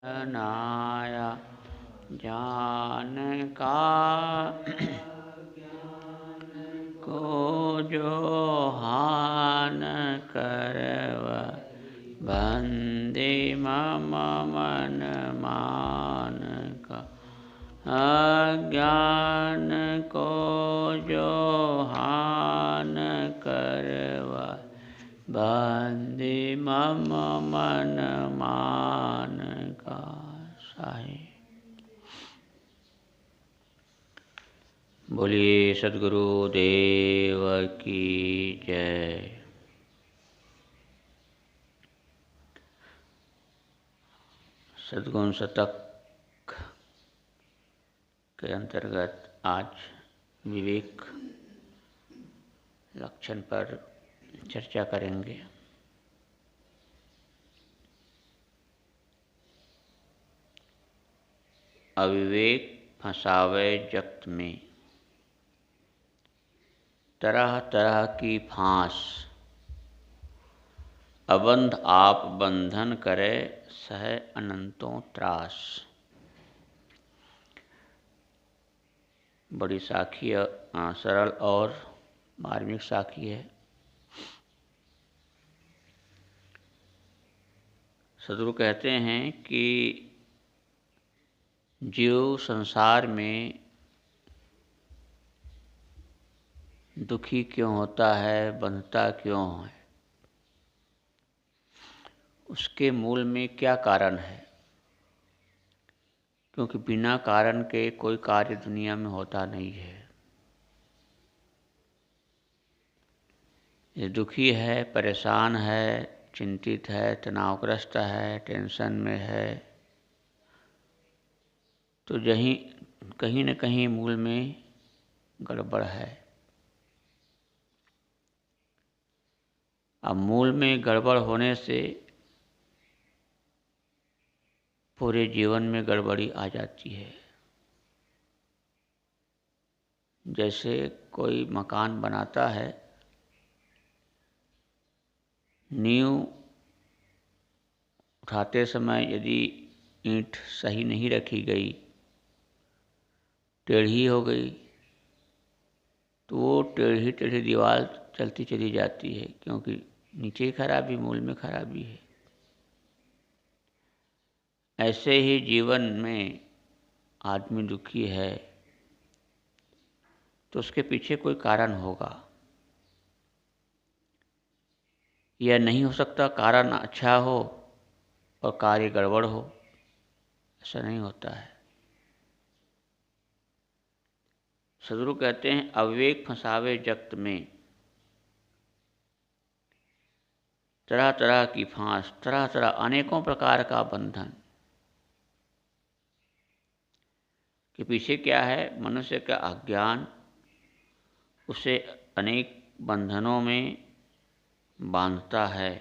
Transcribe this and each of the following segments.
नाय जान का को जो हान करव बंदे मम मन मान का अज्ञान को जो हान करव बंदे मम मन मान का साहे। बोलिए सद्गुरु देव की जय। सद्गुण शतक के अंतर्गत आज विवेक लक्षण पर चर्चा करेंगे। अविवेक फंसावे जगत में, तरह तरह की फांस, अबंध आप बंधन करे सह अनंतों त्रास। बड़ी साखी सरल और मार्मिक साखी है। सद्गुरु कहते हैं कि जीव संसार में दुखी क्यों होता है, बंधता क्यों है, उसके मूल में क्या कारण है। क्योंकि बिना कारण के कोई कार्य दुनिया में होता नहीं है। ये दुखी है, परेशान है, चिंतित है, तनावग्रस्त है, टेंशन में है, तो कहीं न कहीं मूल में गड़बड़ है। अब मूल में गड़बड़ होने से पूरे जीवन में गड़बड़ी आ जाती है। जैसे कोई मकान बनाता है, नींव उठाते समय यदि ईंट सही नहीं रखी गई, टेढ़ी हो गई, तो वो टेढ़ी टेढ़ी दीवार चलती चली जाती है, क्योंकि नीचे खराबी, मूल में खराबी है। ऐसे ही जीवन में आदमी दुखी है तो उसके पीछे कोई कारण होगा। यह नहीं हो सकता कारण अच्छा हो और कार्य गड़बड़ हो, ऐसा नहीं होता है। सद्गुरु कहते हैं अविवेक फंसावे जगत में, तरह तरह की फांस, तरह तरह अनेकों प्रकार का बंधन। के पीछे क्या है? मनुष्य का अज्ञान उसे अनेक बंधनों में बांधता है।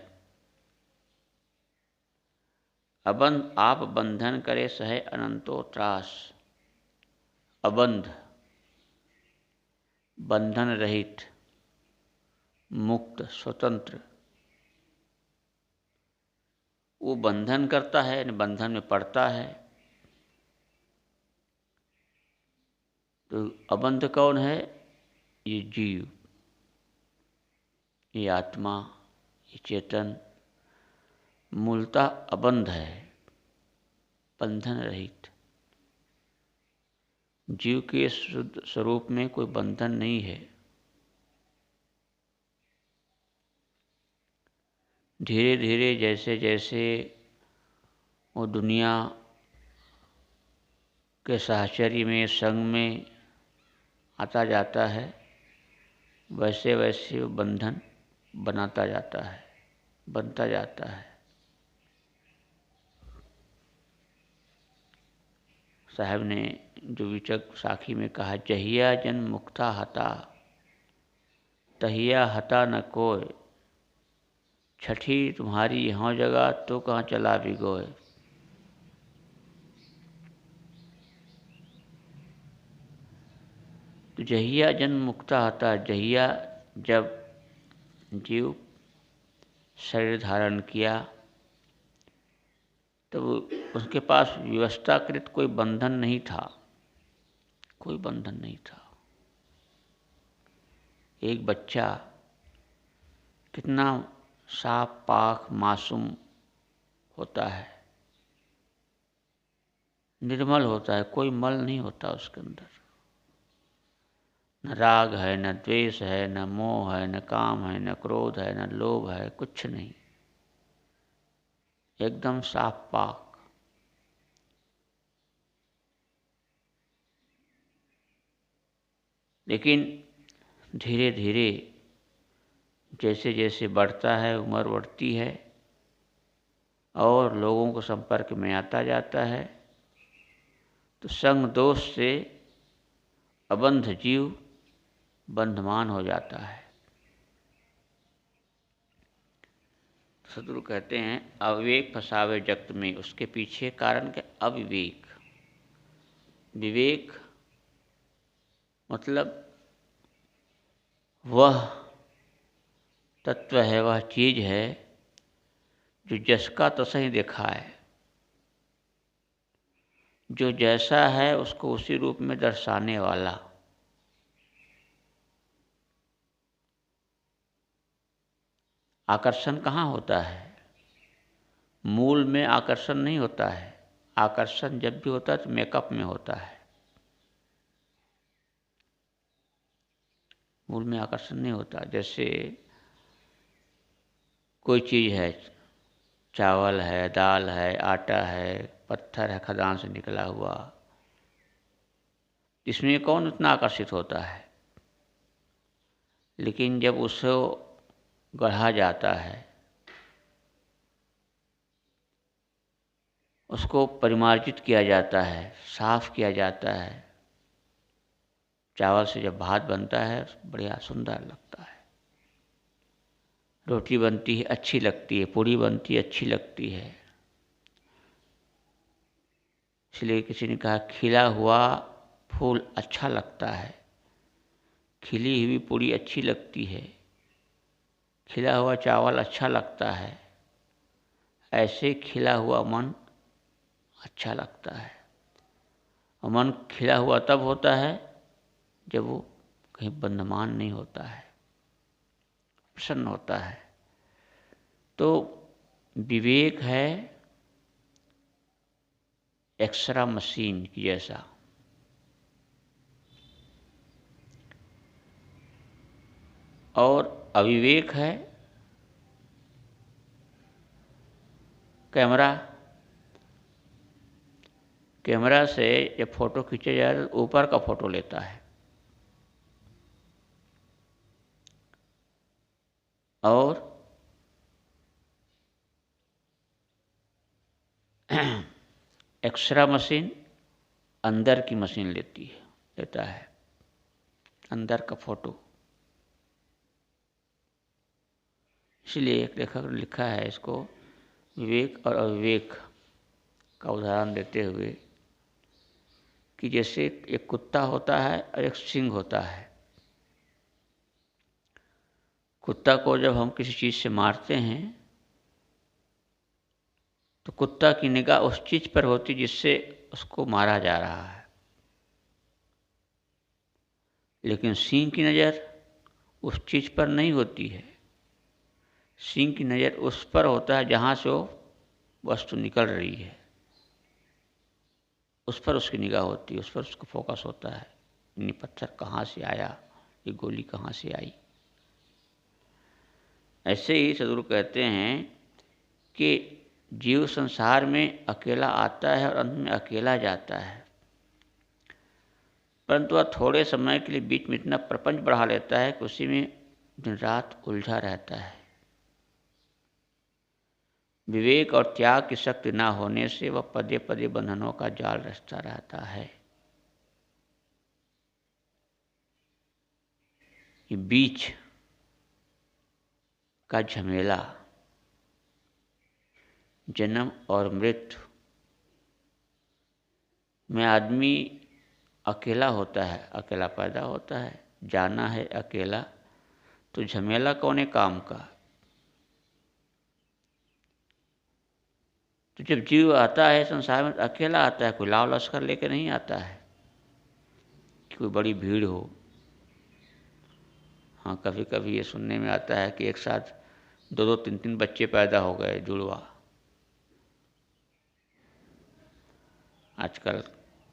अबंध आप बंधन करे सहे अनंतो त्रास। अबंध बंधन रहित, मुक्त, स्वतंत्र, वो बंधन करता है, बंधन में पड़ता है। तो अबंध कौन है? ये जीव, ये आत्मा, ये चेतन मूलतः अबंध है, बंधन रहित। जीव के शुद्ध स्वरूप में कोई बंधन नहीं है। धीरे धीरे जैसे जैसे वो दुनिया के साहचर्य में, संग में आता जाता है, वैसे वैसे वो बंधन बनाता जाता है, बनता जाता है। साहब ने जो विचक साखी में कहा, जहिया जन मुक्ता हता, तहिया हता न कोय। छठी तुम्हारी यहाँ जगह तो कहाँ चला भिगोए। तो जहिया जन मुक्ता हता, जहिया जब जीव शरीर धारण किया, तो उसके पास व्यवस्थाकृत कोई बंधन नहीं था, कोई बंधन नहीं था। एक बच्चा कितना साफ पाक मासूम होता है, निर्मल होता है, कोई मल नहीं होता उसके अंदर। न राग है, न द्वेष है, न मोह है, न काम है, न क्रोध है, न लोभ है, कुछ नहीं, एकदम साफ पाक। लेकिन धीरे धीरे जैसे जैसे बढ़ता है, उम्र बढ़ती है और लोगों को संपर्क में आता जाता है, तो संग दोष से अबंध जीव बंधमान हो जाता है। सदगुरु कहते हैं अविवेक फसावे जगत में, उसके पीछे कारण क्या? अविवेक। विवेक मतलब वह तत्व है, वह चीज़ है जो जसका तसा ही दिखाए, जो जैसा है उसको उसी रूप में दर्शाने वाला। आकर्षण कहाँ होता है? मूल में आकर्षण नहीं होता है। आकर्षण जब भी होता है तो मेकअप में होता है, मूल में आकर्षण नहीं होता। जैसे कोई चीज़ है, चावल है, दाल है, आटा है, पत्थर है खदान से निकला हुआ, इसमें कौन उतना आकर्षित होता है? लेकिन जब उसे गढ़ा जाता है, उसको परिमार्जित किया जाता है, साफ किया जाता है, चावल से जब भात बनता है बढ़िया सुंदर लगता है, रोटी बनती है अच्छी लगती है, पूड़ी बनती है अच्छी लगती है। इसलिए किसी ने कहा खिला हुआ फूल अच्छा लगता है, खिली हुई पूड़ी अच्छी लगती है, खिला हुआ चावल अच्छा लगता है, ऐसे खिला हुआ मन अच्छा लगता है। और मन खिला हुआ तब होता है जब वो कहीं बंधमान नहीं होता है, प्रसन्न होता है। तो विवेक है एक्सरा मशीन की जैसा, और अविवेक है कैमरा। कैमरा से जब फोटो खींचा जाए तो ऊपर का फोटो लेता है, और एक्सरा मशीन अंदर की मशीन लेता है, अंदर का फोटो। इसलिए एक लेखक ने लिखा है इसको विवेक और अविवेक का उदाहरण देते हुए कि जैसे एक कुत्ता होता है और एक सिंह होता है। कुत्ता को जब हम किसी चीज़ से मारते हैं तो कुत्ता की निगाह उस चीज़ पर होती जिससे उसको मारा जा रहा है, लेकिन सिंह की नज़र उस चीज़ पर नहीं होती है। सिंह की नज़र उस पर होता है जहाँ से वो वस्तु निकल रही है, उस पर उसकी निगाह होती है, उस पर उसका फोकस होता है। ये पत्थर कहाँ से आया, ये गोली कहाँ से आई। ऐसे ही सदगुरु कहते हैं कि जीव संसार में अकेला आता है और अंत में अकेला जाता है, परंतु वह थोड़े समय के लिए बीच में इतना प्रपंच बढ़ा लेता है कि उसी में दिन रात उलझा रहता है। विवेक और त्याग की शक्ति न होने से वह पदे पदे बंधनों का जाल रचता रहता है। ये बीच का झमेला, जन्म और मृत्यु में आदमी अकेला होता है, अकेला पैदा होता है, जाना है अकेला, तो झमेला कौन है काम का? तो जब जीव आता है संसार में अकेला आता है, कोई लाव लश्कर लेकर नहीं आता है कि कोई बड़ी भीड़ हो। हाँ, कभी कभी ये सुनने में आता है कि एक साथ दो दो तीन तीन बच्चे पैदा हो गए, जुड़वा। आजकल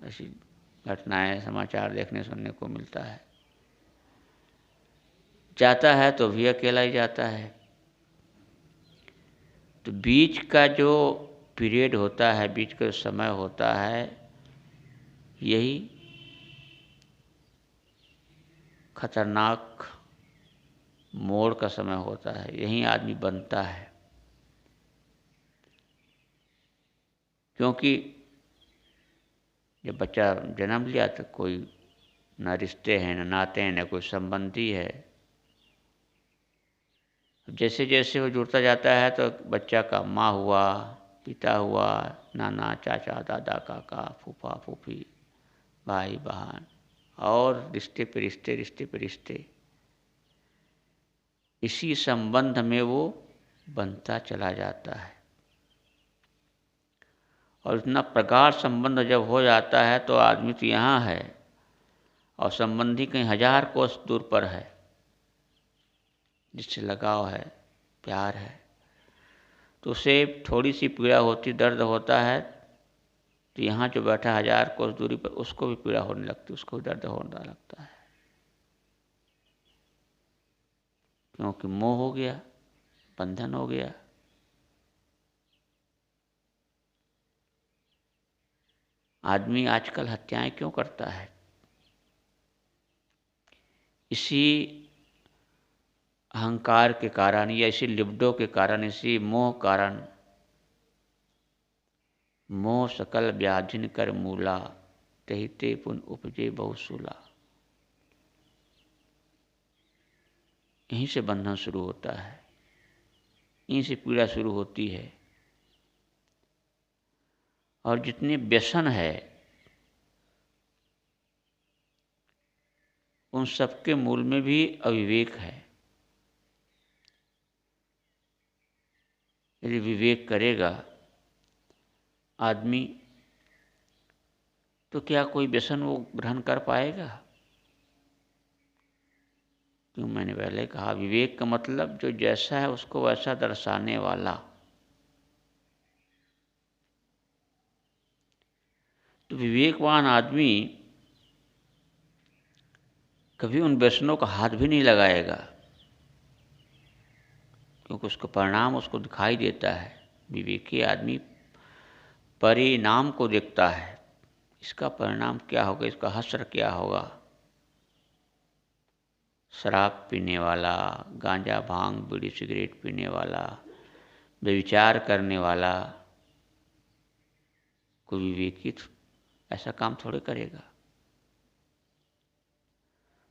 ऐसी घटनाएं समाचार देखने सुनने को मिलता है। जाता है तो भी अकेला ही जाता है। तो बीच का जो पीरियड होता है, बीच का समय होता है, यही खतरनाक मोड़ का समय होता है। यहीं आदमी बनता है। क्योंकि जब बच्चा जन्म लिया तो कोई ना रिश्ते हैं, ना नाते हैं, ना कोई संबंधी है। जैसे जैसे वो जुड़ता जाता है तो बच्चा का माँ हुआ, पिता हुआ, नाना, चाचा, दादा, काका, फूफा, फूफी, भाई, बहन, और रिश्ते पे रिश्ते, रिश्ते पे रिश्ते, इसी संबंध में वो बनता चला जाता है। और इतना प्रगाढ़ संबंध जब हो जाता है तो आदमी तो यहाँ है और संबंधी कहीं 1000 कोस दूर पर है, जिससे लगाव है, प्यार है। तो उसे थोड़ी सी पीड़ा होती, दर्द होता है, तो यहाँ जो बैठा 1000 कोस दूरी पर उसको भी पीड़ा होने लगती, उसको भी दर्द होने लगता है। क्योंकि मोह हो गया, बंधन हो गया। आदमी आजकल हत्याएं क्यों करता है? इसी अहंकार के कारण या इसी लिब्डो के कारण, इसी मोह कारण। मोह सकल व्याधिन कर मूला, तहि ते पुन उपजे बहुसूला। यहीं से बंधन शुरू होता है, यहीं से पीड़ा शुरू होती है। और जितने व्यसन है उन सबके मूल में भी अविवेक है। यदि विवेक करेगा आदमी तो क्या कोई व्यसन वो ग्रहण कर पाएगा? क्यों, मैंने पहले कहा विवेक का मतलब जो जैसा है उसको वैसा दर्शाने वाला। तो विवेकवान आदमी कभी उन व्यसनों का हाथ भी नहीं लगाएगा, क्योंकि उसका परिणाम उसको दिखाई देता है। विवेकी आदमी परिणाम को देखता है, इसका परिणाम क्या होगा, इसका असर क्या होगा। शराब पीने वाला, गांजा, भांग, बीड़ी, सिगरेट पीने वाला, व्यभिचार करने वाला, कोई विवेकी ऐसा काम थोड़े करेगा।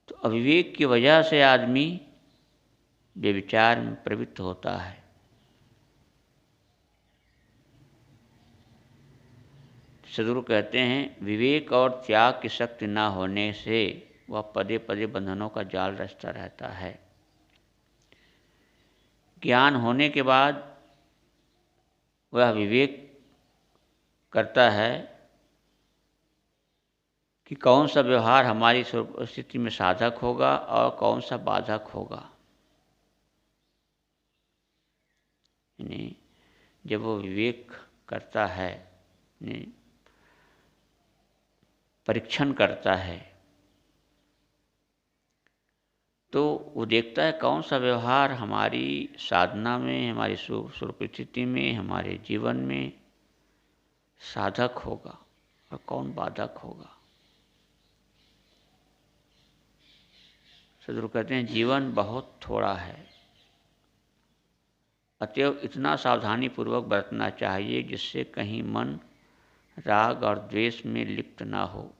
तो अविवेक की वजह से आदमी व्यभिचार में प्रवृत्त होता है। सदगुरु कहते हैं विवेक और त्याग की शक्ति न होने से वह पदे पदे बंधनों का जाल रचता रहता है। ज्ञान होने के बाद वह विवेक करता है कि कौन सा व्यवहार हमारी स्थिति में साधक होगा और कौन सा बाधक होगा। यानी जब वो विवेक करता है, परीक्षण करता है, तो वो देखता है कौन सा व्यवहार हमारी साधना में, हमारी स्वरूप स्थिति में, हमारे जीवन में साधक होगा और कौन बाधक होगा। सदगुरु कहते हैं जीवन बहुत थोड़ा है, अतएव इतना सावधानी पूर्वक बरतना चाहिए जिससे कहीं मन राग और द्वेष में लिप्त ना हो।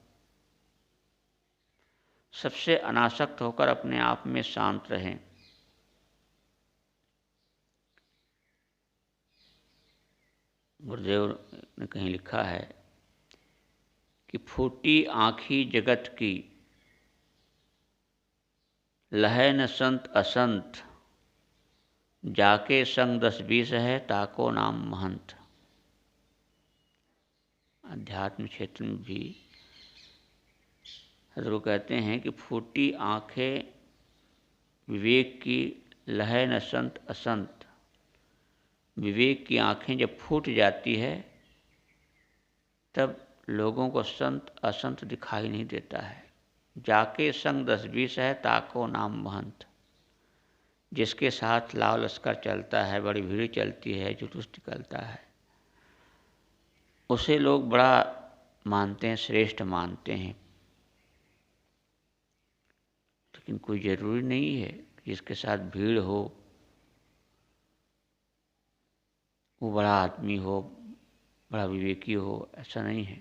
सबसे अनासक्त होकर अपने आप में शांत रहें। गुरुदेव ने कहीं लिखा है कि फूटी आँखी जगत की, लहै न संत असंत, जाके संग 10-20 है ताको नाम महंत। अध्यात्म क्षेत्र में भी सदगुरु कहते हैं कि फूटी आँखें विवेक की लहै न संत असंत। विवेक की आँखें जब फूट जाती है तब लोगों को संत असंत दिखाई नहीं देता है। जाके संग 10-20 है ताको नाम महंत। जिसके साथ लाव लश्कर चलता है, बड़ी भीड़ चलती है, जुलूस निकलता है, उसे लोग बड़ा मानते हैं, श्रेष्ठ मानते हैं। लेकिन कोई ज़रूरी नहीं है कि जिसके साथ भीड़ हो वो बड़ा आदमी हो, बड़ा विवेकी हो, ऐसा नहीं है।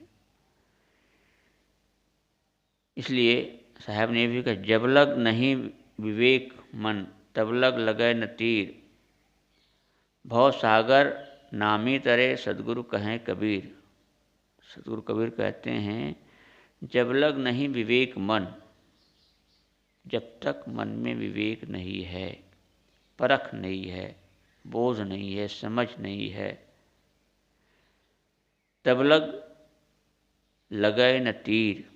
इसलिए साहब ने भी कहा, जब लग नहीं विवेक मन तब लग लगे न तीर। भव सागर नामी तरे सदगुरु कहें कबीर। सदगुरु कबीर कहते हैं, जब लग नहीं विवेक मन, जब तक मन में विवेक नहीं है, परख नहीं है, बोध नहीं है, समझ नहीं है, तब लग लगे न तीर।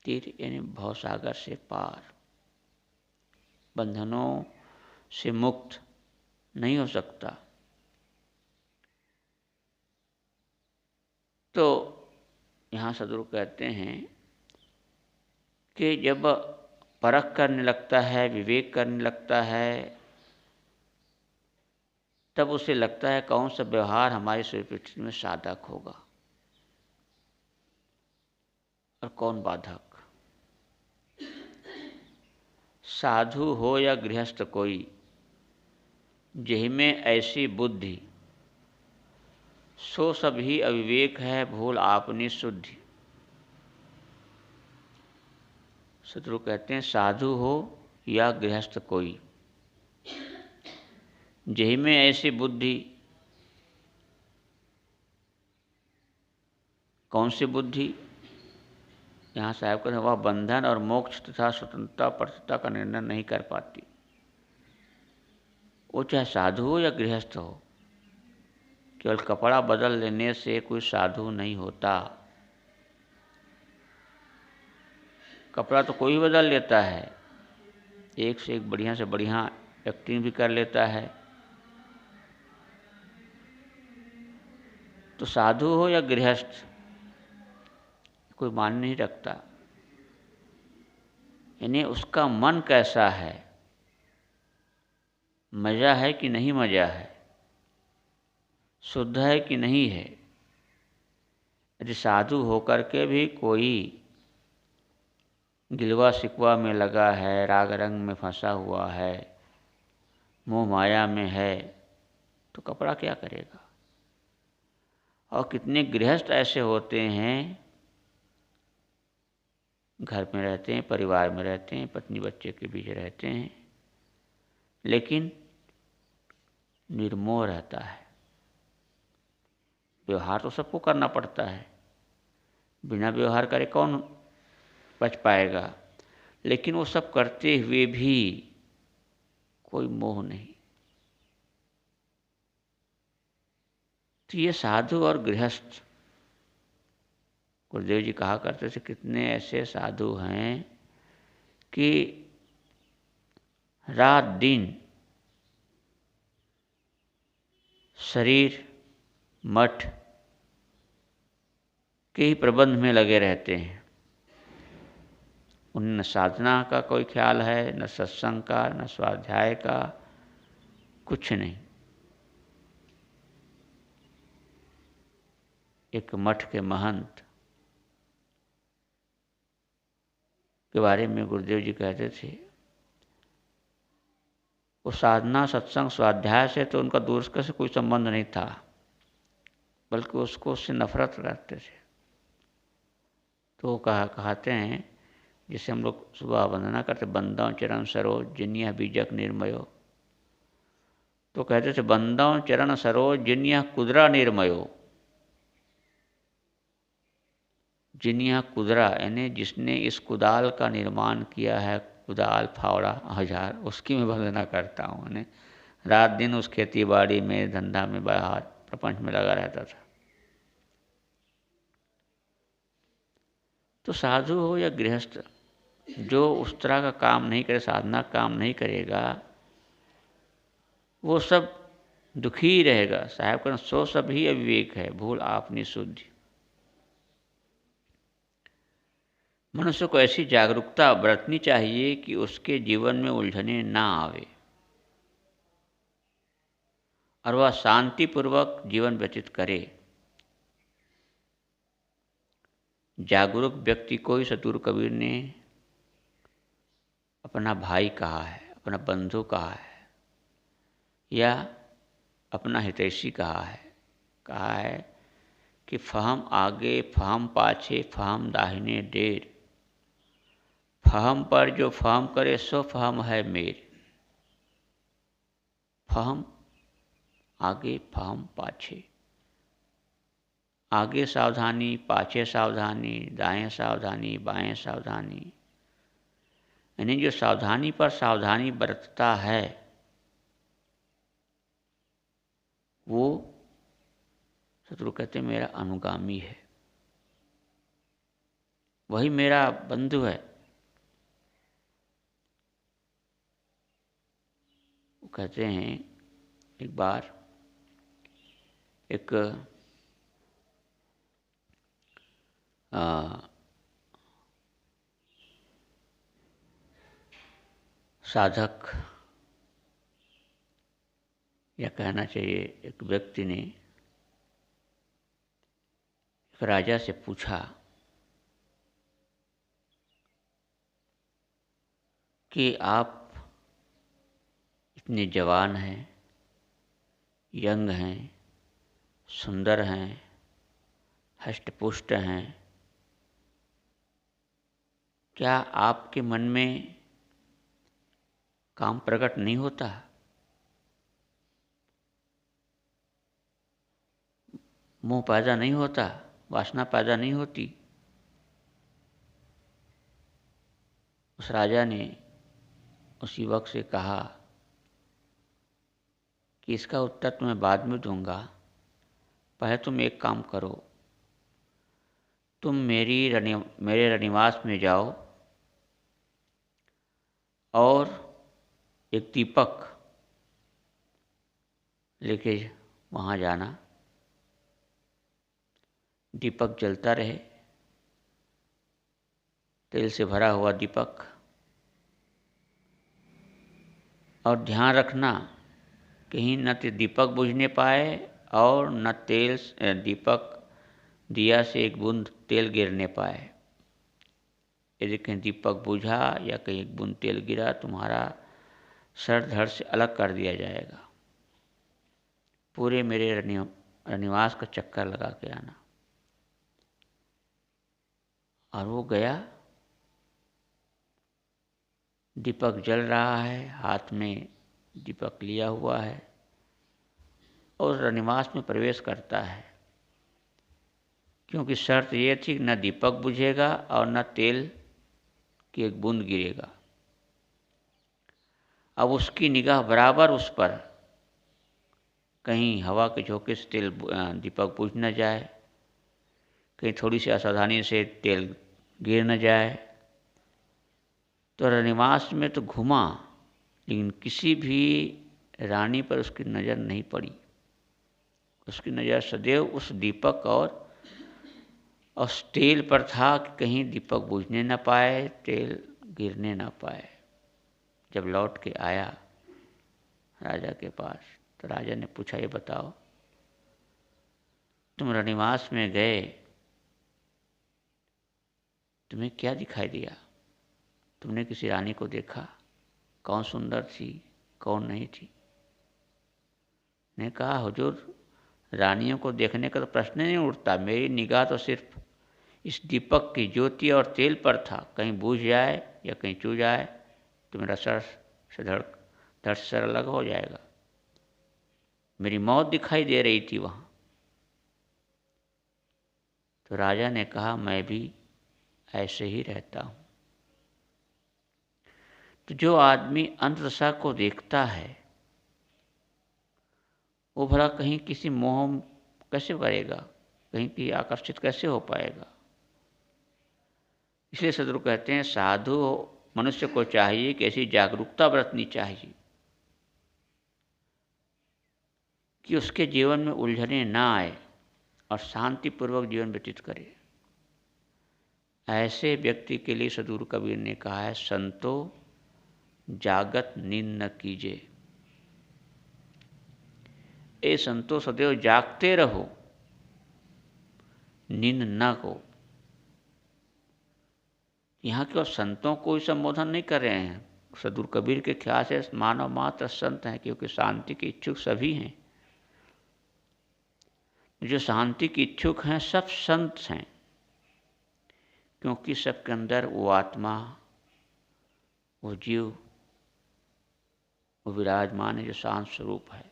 तीर यानी भवसागर से पार, बंधनों से मुक्त नहीं हो सकता। तो यहाँ सदगुरु कहते हैं कि जब परख करने लगता है, विवेक करने लगता है, तब उसे लगता है कौन सा व्यवहार हमारी पृथ्वी में साधक होगा और कौन बाधक। साधु हो या गृहस्थ कोई, जेहि में ऐसी बुद्धि, सो सभी अविवेक है भूल आपनी शुद्धि। सदगुरु कहते हैं, साधु हो या गृहस्थ कोई, जेहि में ऐसी बुद्धि, कौन सी बुद्धि? यहाँ साहब कहते हैं, वह बंधन और मोक्ष तथा स्वतंत्रता पवित्रता का निर्णय नहीं कर पाती। वो चाहे साधु हो या गृहस्थ हो, केवल कपड़ा बदल लेने से कोई साधु नहीं होता। कपड़ा तो कोई बदल लेता है, एक से एक बढ़िया से बढ़िया एक्टिंग भी कर लेता है। तो साधु हो या गृहस्थ कोई मान नहीं रखता। यानी उसका मन कैसा है, मजा है कि नहीं मजा है, शुद्ध है कि नहीं है। यदि साधु होकर के भी कोई गिलवा शिकवा में लगा है, राग रंग में फंसा हुआ है, मोह माया में है, तो कपड़ा क्या करेगा। और कितने गृहस्थ ऐसे होते हैं, घर में रहते हैं, परिवार में रहते हैं, पत्नी बच्चे के बीच रहते हैं, लेकिन निर्मोह रहता है। व्यवहार तो सबको करना पड़ता है, बिना व्यवहार करे कौन बच पाएगा। लेकिन वो सब करते हुए भी कोई मोह नहीं। तो ये साधु और गृहस्थ, गुरुदेव जी कहा करते थे, कितने ऐसे साधु हैं कि रात दिन शरीर मठ के ही प्रबंध में लगे रहते हैं। उन्हें न साधना का कोई ख्याल है, न सत्संग का, न स्वाध्याय का, कुछ नहीं। एक मठ के महंत के बारे में गुरुदेव जी कहते थे, वो साधना सत्संग स्वाध्याय से तो उनका दूर से कोई संबंध नहीं था, बल्कि उससे नफरत रखते थे। तो वो कहते हैं, जिसे हम लोग सुबह वंदना करते, बंदाओं चरण सरोज जिनिया बीजक निर्मयो। तो कहते थे, बंदाओं चरण सरोज जिनिया कुदरा निर्मयो। जिनिया कुदरा यानी जिसने इस कुदाल का निर्माण किया है, कुदाल फावड़ा औजार, उसकी मैं वंदना करता हूँ। यानी रात दिन उस खेती बाड़ी में, धंधा में, बाहर प्रपंच में लगा रहता था। तो साधु हो या गृहस्थ, जो उस तरह का काम नहीं करे, साधना काम नहीं करेगा, वो सब दुखी ही रहेगा। साहेब का सो सब ही अविवेक है, भूल आपनी शुद्धि। मनुष्य को ऐसी जागरूकता बरतनी चाहिए कि उसके जीवन में उलझने ना आवे और वह शांतिपूर्वक जीवन व्यतीत करे। जागरूक व्यक्ति को ही सतगुरु कबीर ने अपना भाई कहा है, अपना बंधु कहा है, या अपना हितैषी कहा है कि फहम आगे फहम पाछे फहम दाहिने डेर, फहम पर जो फहम करे सो फहम है मेर। फहम आगे फहम पाछे, आगे सावधानी, पाछे सावधानी, दाएं सावधानी, बाएं सावधानी। यानी जो सावधानी पर सावधानी बरतता है वो सतगुरु कहते मेरा अनुगामी है, वही मेरा बंधु है। वो कहते हैं एक बार एक साधक, या कहना चाहिए एक व्यक्ति ने एक राजा से पूछा कि आप इतने जवान हैं, यंग हैं, सुंदर हैं, हष्टपुष्ट हैं, क्या आपके मन में काम प्रकट नहीं होता? मोह पैदा नहीं होता? वासना पैदा नहीं होती? उस राजा ने उस युवक से कहा कि इसका उत्तर तुम्हें बाद में दूंगा, पहले तुम एक काम करो, तुम मेरे रनिवास में जाओ और एक दीपक लेके वहाँ जाना, दीपक जलता रहे, तेल से भरा हुआ दीपक, और ध्यान रखना कहीं न तो दीपक बुझने पाए और न तेल दीपक दिया से एक बूंद तेल गिरने पाए। यदि कहीं दीपक बुझा या कहीं एक बूंद तेल गिरा, तुम्हारा सर धड़ से अलग कर दिया जाएगा। पूरे मेरे रनिवास का चक्कर लगा के आना। और वो गया, दीपक जल रहा है, हाथ में दीपक लिया हुआ है और रनिवास में प्रवेश करता है, क्योंकि शर्त ये थी न दीपक बुझेगा और न तेल की एक बूंद गिरेगा। अब उसकी निगाह बराबर उस पर, कहीं हवा के झोंके से दीपक बुझ न जाए, कहीं थोड़ी सी असावधानी से तेल गिर न जाए। तो रनिवास में तो घुमा, लेकिन किसी भी रानी पर उसकी नज़र नहीं पड़ी। उसकी नज़र सदैव उस दीपक और उस तेल पर था कि कहीं दीपक बुझने न पाए, तेल गिरने न पाए। जब लौट के आया राजा के पास, तो राजा ने पूछा, ये बताओ तुम रनिवास में गए, तुम्हें क्या दिखाई दिया? तुमने किसी रानी को देखा? कौन सुंदर थी, कौन नहीं थी? ने कहा, हुजूर, रानियों को देखने का तो प्रश्न नहीं उठता, मेरी निगाह तो सिर्फ इस दीपक की ज्योति और तेल पर था, कहीं बुझ जाए या कहीं चू जाए तो मेरा सर से धड़ से सर अलग हो जाएगा। मेरी मौत दिखाई दे रही थी वहाँ। तो राजा ने कहा, मैं भी ऐसे ही रहता हूँ। तो जो आदमी अंतदशा को देखता है वो भला कहीं किसी मोह कैसे करेगा, कहीं की आकर्षित कैसे हो पाएगा? इसलिए सदगुरु कहते हैं साधु मनुष्य को चाहिए कि ऐसी जागरूकता बरतनी चाहिए कि उसके जीवन में उलझने ना आए और शांतिपूर्वक जीवन व्यतीत करे। ऐसे व्यक्ति के लिए सदगुरु कबीर ने कहा है, संतो जागत नींद न कीजिए। ए संतो सदैव जागते रहो, नींद न को। यहाँ केवल संतों को ही संबोधन नहीं कर रहे हैं। सदगुरु कबीर के ख्याल से मानव मात्र संत हैं, क्योंकि शांति के इच्छुक सभी हैं। जो शांति के इच्छुक हैं सब संत हैं, क्योंकि सबके अंदर वो आत्मा, वो जीव, वो विराजमान है जो शांत स्वरूप है।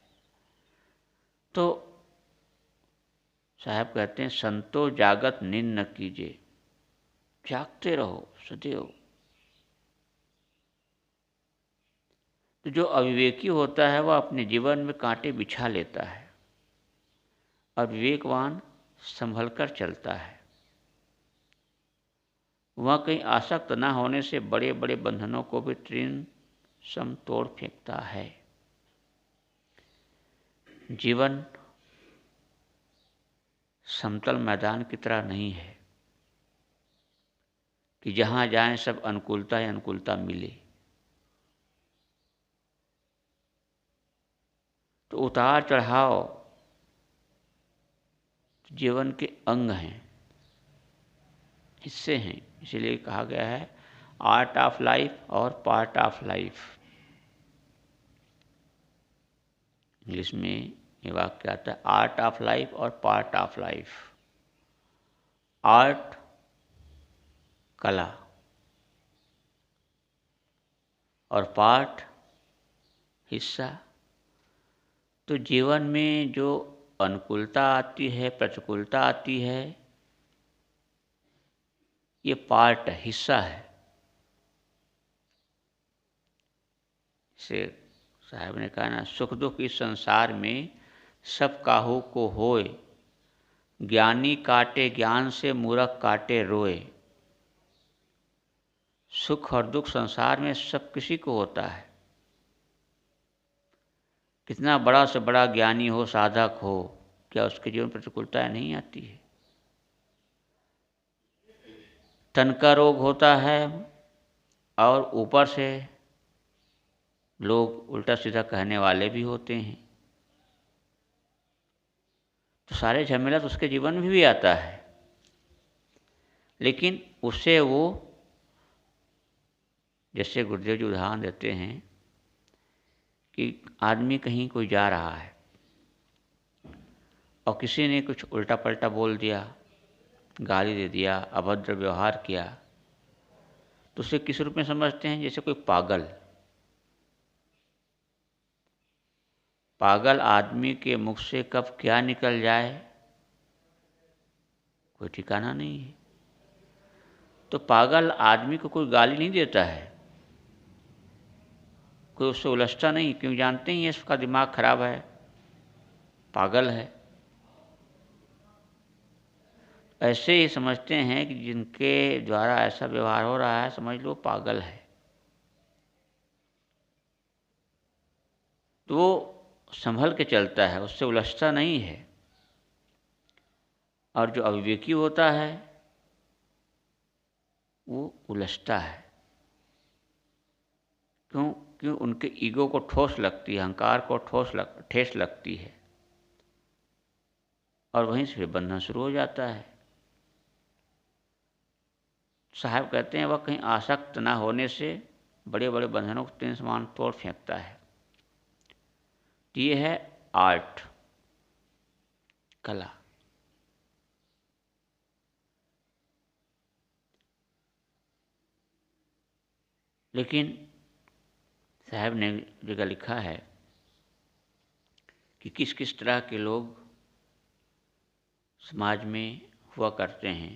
तो साहब कहते हैं संतो जागत नींद न कीजिए, जागते रहो सदैव। तो जो अविवेकी होता है वह अपने जीवन में कांटे बिछा लेता है और विवेकवान संभल कर चलता है। वह कहीं आसक्त न होने से बड़े बड़े बंधनों को भी तृण सम तोड़ फेंकता है। जीवन समतल मैदान की तरह नहीं है कि जहाँ जाएं सब अनुकूलता ही अनुकूलता मिले। तो उतार चढ़ाव जीवन के अंग हैं, हिस्से हैं। इसीलिए कहा गया है आर्ट ऑफ लाइफ और पार्ट ऑफ लाइफ। इंग्लिश में ये वाक्य आता है आर्ट ऑफ लाइफ और पार्ट ऑफ लाइफ। आर्ट कला और पार्ट हिस्सा। तो जीवन में जो अनुकूलता आती है, प्रतिकूलता आती है, ये पार्ट हिस्सा है। से साहब ने कहा ना, सुख दुख इस संसार में सब काहू को होए, ज्ञानी काटे ज्ञान से मूर्ख काटे रोए। सुख और दुख संसार में सब किसी को होता है। कितना बड़ा से बड़ा ज्ञानी हो, साधक हो, क्या उसके जीवन प्रतिकूलताएं नहीं आती है? तन का रोग होता है और ऊपर से लोग उल्टा सीधा कहने वाले भी होते हैं। तो सारे झमेला तो उसके जीवन में भी आता है, लेकिन उससे वो, जैसे गुरुदेव जी उदाहरण देते हैं कि आदमी कहीं कोई जा रहा है और किसी ने कुछ उल्टा पलटा बोल दिया, गाली दे दिया, अभद्र व्यवहार किया, तो उसे किस रूप में समझते हैं? जैसे कोई पागल। पागल आदमी के मुख से कब क्या निकल जाए कोई ठिकाना नहीं है। तो पागल आदमी को कोई गाली नहीं देता है, कोई उससे उलझता नहीं, क्यों? जानते ही इसका दिमाग खराब है, पागल है। ऐसे ही समझते हैं कि जिनके द्वारा ऐसा व्यवहार हो रहा है, समझ लो पागल है। तो वो संभल के चलता है, उससे उलझता नहीं है। और जो अविवेकी होता है वो उलझता है। क्यों? क्यों? उनके ईगो को ठोस लगती है, अहंकार को ठेस लगती है, और वहीं से बंधन शुरू हो जाता है। साहब कहते हैं वह कहीं आसक्त ना होने से बड़े बड़े बंधनों को तीन समान तोड़ फेंकता है। ये है आर्ट, कला। लेकिन साहब ने जगह लिखा है कि किस किस तरह के लोग समाज में हुआ करते हैं।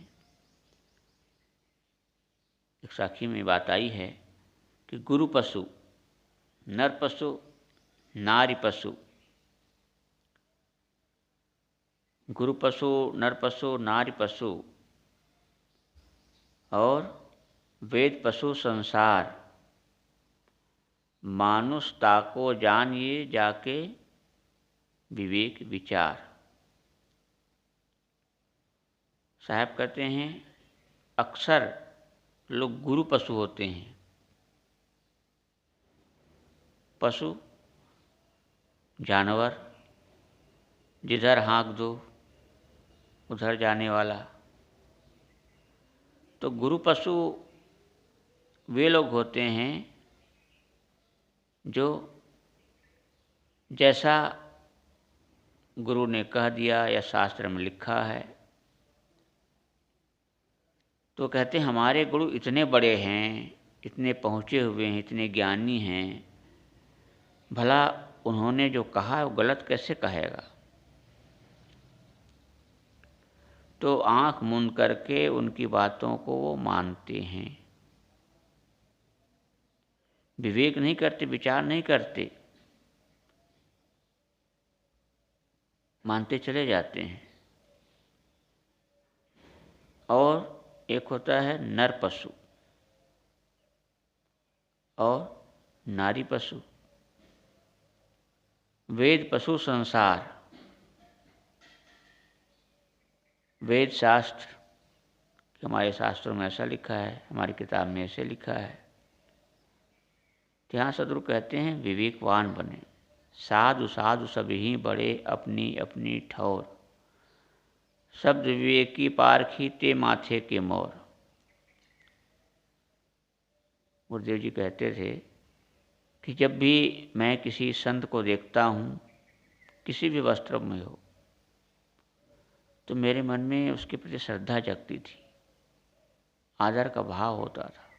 एक साखी में बात आई है कि गुरु पशु, नर पशु, नारी पशु। गुरु पशु, नर पशु, नारी पशु और वेद पशु संसार, मानुष ताको जानिए जाके विवेक विचार। साहब कहते हैं अक्सर लोग गुरु पशु होते हैं। पशु जानवर, जिधर हाँक दो उधर जाने वाला। तो गुरु पशु वे लोग होते हैं जो जैसा गुरु ने कह दिया या शास्त्र में लिखा है, तो कहते हैं हमारे गुरु इतने बड़े हैं, इतने पहुँचे हुए हैं, इतने ज्ञानी हैं, भला उन्होंने जो कहा वो गलत कैसे कहेगा। तो आँख मूंद करके उनकी बातों को वो मानते हैं, विवेक नहीं करते, विचार नहीं करते, मानते चले जाते हैं। और एक होता है नर पशु और नारी पशु। वेद पशु संसार, वेद शास्त्र, हमारे शास्त्रों में ऐसा लिखा है, हमारी किताब में ऐसे लिखा है। यहाँ सदगुरु कहते हैं विवेकवान बने, साधु साधु सभी बड़े अपनी अपनी ठौर, शब्द विवेकी पारखी ते माथे के मोर। गुरुदेव जी कहते थे कि जब भी मैं किसी संत को देखता हूँ, किसी भी वस्त्र में हो, तो मेरे मन में उसके प्रति श्रद्धा जगती थी, आदर का भाव होता था।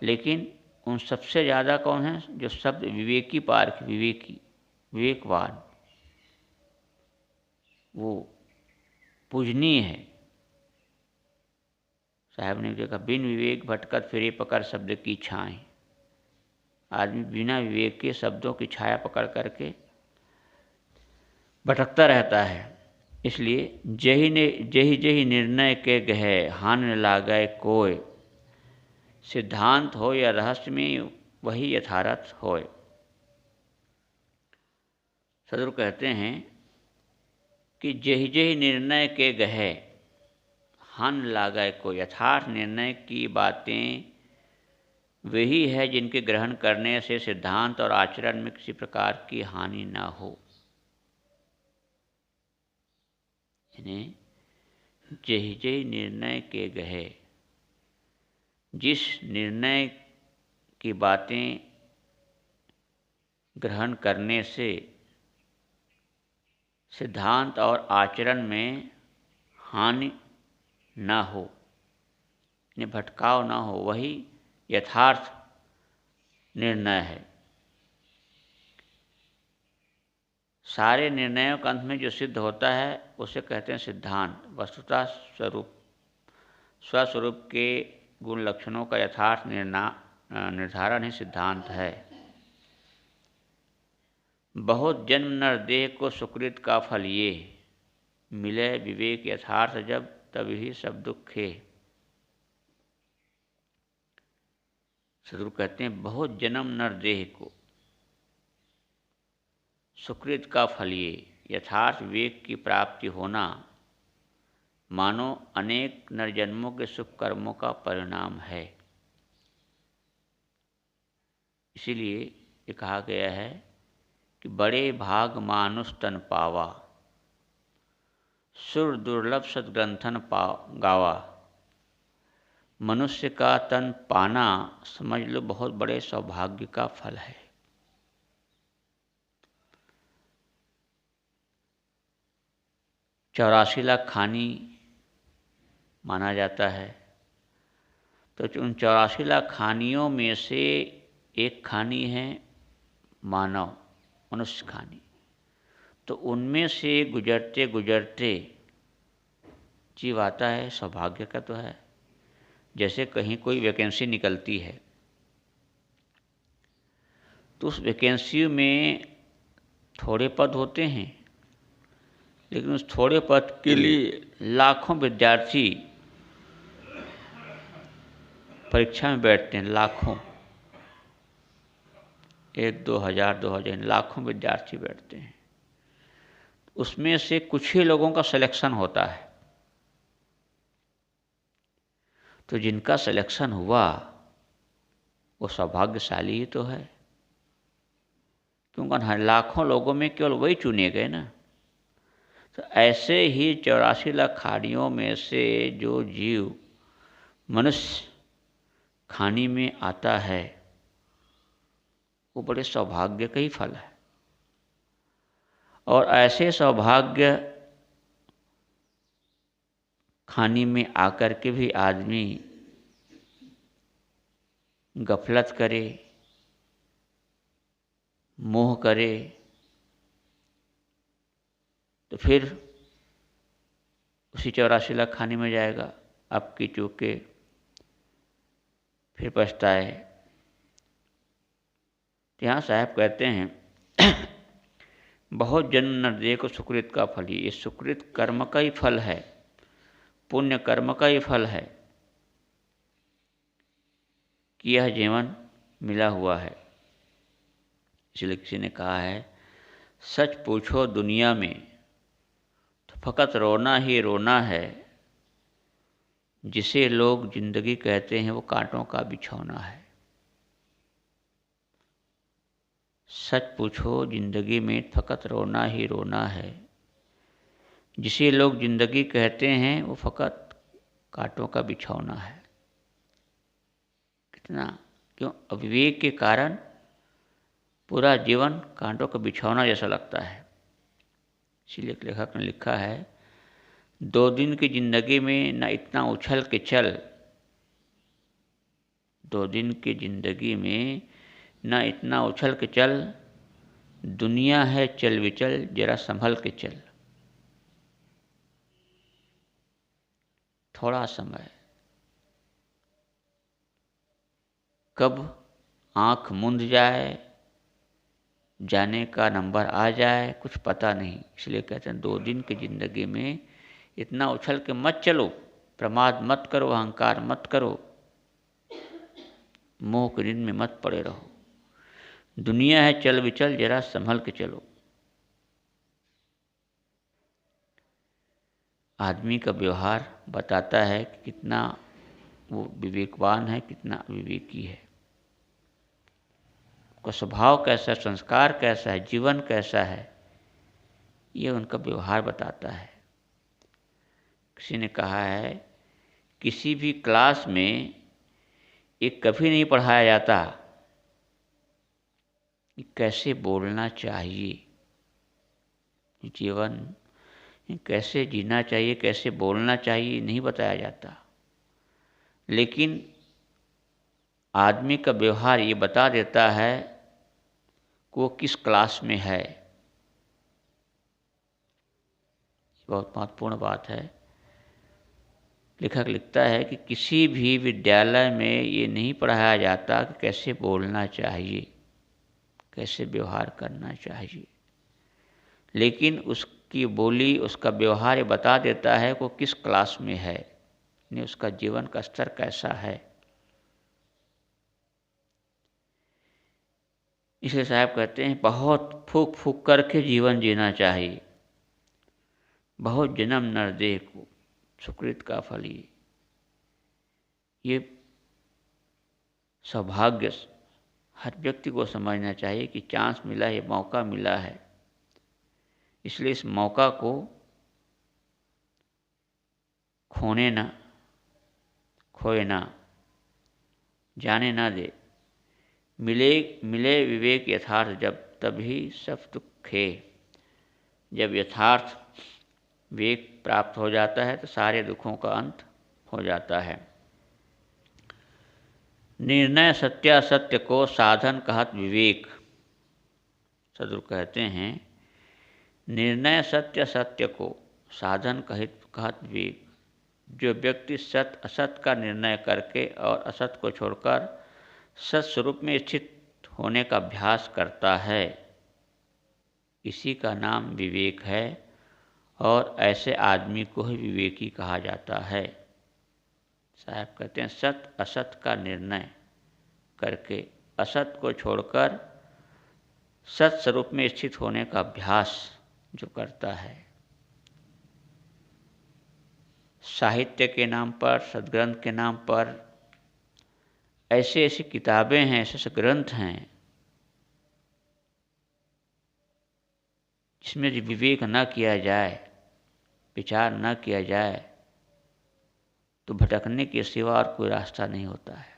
लेकिन उन सबसे ज़्यादा कौन है? जो शब्द विवेकी पारखी, विवेकी, विवेकवान, वो पूजनीय है। साहब ने देखा बिन विवेक भटकत फिरे पकड़ शब्द की छाएं। आदमी बिना विवेक के शब्दों की छाया पकड़ करके भटकता रहता है। इसलिए जही जही निर्णय के गहे हान न लागय कोय, सिद्धांत हो या रहस्य में वही यथार्थ होय। सदगुरु कहते हैं कि जही निर्णय के गहे हान लागय को, यथार्थ निर्णय की बातें वही है जिनके ग्रहण करने से सिद्धांत और आचरण में किसी प्रकार की हानि न हो। यानी जही निर्णय के गहे, जिस निर्णय की बातें ग्रहण करने से सिद्धांत और आचरण में हानि न हो, यानी भटकाव न हो, वही यथार्थ निर्णय है। सारे निर्णयों के अंत में जो सिद्ध होता है उसे कहते हैं सिद्धांत। वस्तुतः स्वस्वरूप के गुण लक्षणों का यथार्थ निर्धारण ही सिद्धांत है। बहुत जन्म नर देह को सुकृत का फल ये, मिले विवेक यथार्थ जब तभी सब दुखे। सदगुरु कहते हैं बहुत जन्म नर देह को सुकृत का फल ये, यथार्थ विवेक की प्राप्ति होना मानो अनेक नरजन्मों के शुभ कर्मों का परिणाम है। इसीलिए ये कहा गया है कि बड़े भाग मानुष तन पावा, सुर दुर्लभ सद्ग्रंथन गावा। मनुष्य का तन पाना समझ लो बहुत बड़े सौभाग्य का फल है। 84 लाख खानी माना जाता है। तो उन 84 लाख खानियों में से एक खानी है मानव, मनुष्य खानी। तो उनमें से गुजरते गुजरते जीव आता है, सौभाग्य का तो है। जैसे कहीं कोई वैकेंसी निकलती है तो उस वैकेंसी में थोड़े पद होते हैं, लेकिन उस थोड़े पद के लिए लाखों विद्यार्थी परीक्षा में बैठते हैं लाखों, 1-2 हज़ार लाखों विद्यार्थी बैठते हैं। उसमें से कुछ ही लोगों का सिलेक्शन होता है। तो जिनका सिलेक्शन हुआ वो सौभाग्यशाली ही तो है, क्योंकि लाखों लोगों में केवल वही चुने गए ना। तो ऐसे ही 84 लाख खानियों में से जो जीव मनुष्य खानी में आता है वो बड़े सौभाग्य का ही फल है। और ऐसे सौभाग्य खानी में आकर के भी आदमी गफलत करे, मोह करे, तो फिर उसी 84 लाख खाने में जाएगा, अब की चूके फिर पछताए। तो यहाँ साहब कहते हैं बहुत जन्म न देखो सुकृत का फल ही। ये सुकृत कर्म का ही फल है, पुण्य कर्म का ही फल है कि यह जीवन मिला हुआ है। इसलिए किसी ने कहा है, सच पूछो दुनिया में तो फकत रोना ही रोना है, जिसे लोग जिंदगी कहते हैं वो कांटों का बिछौना है। सच पूछो जिंदगी में फकत रोना ही रोना है, जिसे लोग जिंदगी कहते हैं वो फकत कांटों का बिछौना है। कितना क्यों अविवेक के कारण पूरा जीवन कांटों का बिछौना जैसा लगता है। इसीलिए लेखक ने लिखा है, 2 दिन की जिंदगी में न इतना उछल के चल, 2 दिन की जिंदगी में न इतना उछल के चल, दुनिया है चल विचल जरा संभल के चल। थोड़ा समय, कब आँख मूंद जाए, जाने का नंबर आ जाए, कुछ पता नहीं। इसलिए कहते हैं 2 दिन की जिंदगी में इतना उछल के मत चलो, प्रमाद मत करो, अहंकार मत करो, मोह की नींद में मत पड़े रहो। दुनिया है चल विचल जरा संभल के चलो। आदमी का व्यवहार बताता है कि कितना वो विवेकवान है, कितना अविवेकी है, उसका स्वभाव कैसा है, संस्कार कैसा है, जीवन कैसा है, ये उनका व्यवहार बताता है। किसी ने कहा है, किसी भी क्लास में ये कभी नहीं पढ़ाया जाता कि कैसे बोलना चाहिए, जीवन कैसे जीना चाहिए, कैसे बोलना चाहिए, नहीं बताया जाता। लेकिन आदमी का व्यवहार ये बता देता है कि वो किस क्लास में है। बहुत महत्वपूर्ण बात है। लेखक लिखता है कि किसी भी विद्यालय में ये नहीं पढ़ाया जाता कि कैसे बोलना चाहिए, कैसे व्यवहार करना चाहिए, लेकिन उसकी बोली, उसका व्यवहार ये बता देता है कि वो किस क्लास में है, यानी उसका जीवन का स्तर कैसा है। इसलिए साहब कहते हैं, बहुत फूक फूक करके जीवन जीना चाहिए, बहुत जन्म नर देखो सुकृत का फल ये सौभाग्य हर व्यक्ति को समझना चाहिए कि चांस मिला है, मौका मिला है, इसलिए इस मौका को खोने ना, खोए ना, जाने ना दे। मिले मिले विवेक यथार्थ जब, तभी सब दुख खे। जब यथार्थ विवेक प्राप्त हो जाता है तो सारे दुखों का अंत हो जाता है। निर्णय सत्यासत्य को साधन कहत विवेक। सदगुरु कहते हैं, निर्णय सत्य सत्य को साधन कहत विवेक। जो व्यक्ति सत्य असत का निर्णय करके और असत को छोड़कर सत स्वरूप में स्थित होने का अभ्यास करता है, इसी का नाम विवेक है, और ऐसे आदमी को ही विवेकी कहा जाता है। साहब कहते हैं सत असत का निर्णय करके असत को छोड़कर सत स्वरूप में स्थित होने का अभ्यास जो करता है, साहित्य के नाम पर, सद्ग्रंथ के नाम पर ऐसी ऐसी किताबें हैं, ऐसे ऐसे ग्रंथ हैं जिसमें विवेक न किया जाए, विचार न किया जाए, तो भटकने के सिवा और कोई रास्ता नहीं होता है।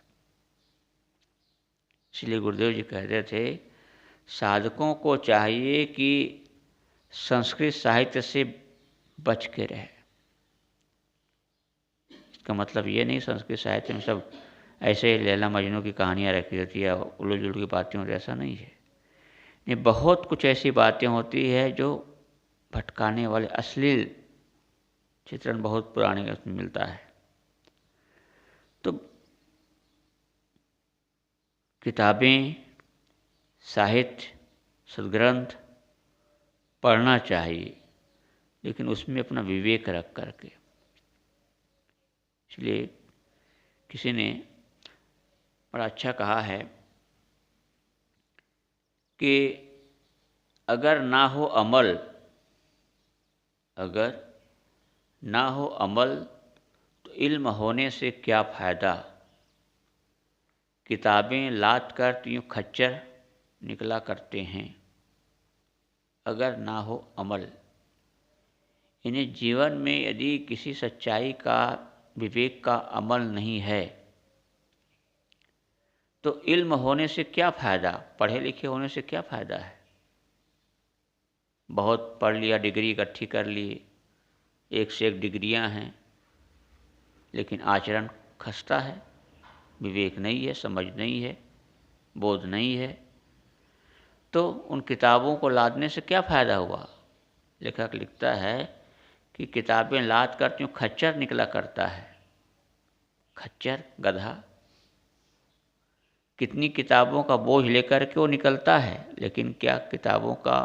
इसलिए गुरुदेव जी कहते थे साधकों को चाहिए कि संस्कृत साहित्य से बच के रहे। इसका मतलब ये नहीं संस्कृत साहित्य में सब ऐसे लैला मजनू की कहानियाँ रखी होती है, उल्लू जुल्लू की बातें होती, ऐसा नहीं है। ये बहुत कुछ ऐसी बातें होती है जो भटकाने वाले, अश्लील चित्रण बहुत पुराने उसमें मिलता है। तो किताबें, साहित्य, सद्ग्रंथ पढ़ना चाहिए, लेकिन उसमें अपना विवेक रख करके। इसलिए किसी ने बड़ा अच्छा कहा है कि अगर ना हो अमल, अगर ना हो अमल तो इल्म होने से क्या फ़ायदा, किताबें लाद कर तो यूँ खच्चर निकला करते हैं। अगर ना हो अमल, इन्हें जीवन में यदि किसी सच्चाई का, विवेक का अमल नहीं है तो इल्म होने से क्या फ़ायदा, पढ़े लिखे होने से क्या फ़ायदा है। बहुत पढ़ लिया, डिग्री इकट्ठी कर ली, एक से एक डिग्रियां हैं, लेकिन आचरण खस्ता है, विवेक नहीं है, समझ नहीं है, बोध नहीं है, तो उन किताबों को लादने से क्या फ़ायदा हुआ। लेखक लिखता है कि किताबें लाद कर त्यों खच्चर निकला करता है। खच्चर, गधा, कितनी किताबों का बोझ लेकर के वो निकलता है, लेकिन क्या किताबों का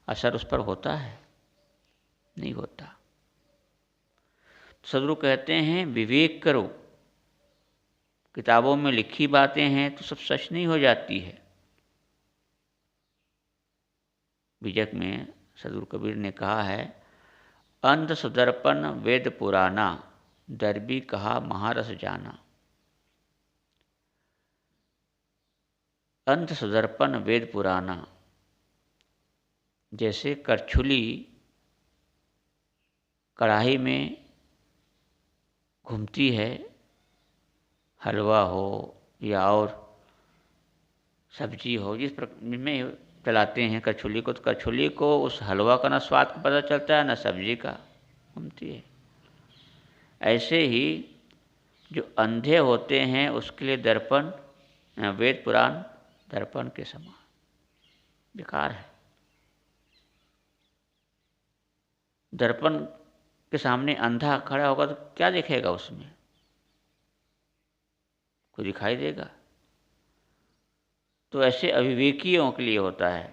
असर उस पर होता है? नहीं होता। सदगुरु कहते हैं विवेक करो, किताबों में लिखी बातें हैं तो सब सच नहीं हो जाती है। बीजक में सदगुरु कबीर ने कहा है अंध सुदर्पण वेद पुराना, दरबी कहा महारस जाना। अंध सुदर्पण वेद पुराना, जैसे करछुली कढ़ाई में घूमती है, हलवा हो या और सब्जी हो, जिस में चलाते हैं करछुली को, तो करछुली को उस हलवा का ना स्वाद का पता चलता है, ना सब्जी का, घूमती है। ऐसे ही जो अंधे होते हैं उसके लिए दर्पण, वेद पुराण दर्पण के समान बेकार है। दर्पण के सामने अंधा खड़ा होगा तो क्या दिखेगा उसमें? कोई दिखाई देगा? तो ऐसे अविवेकियों के लिए होता है।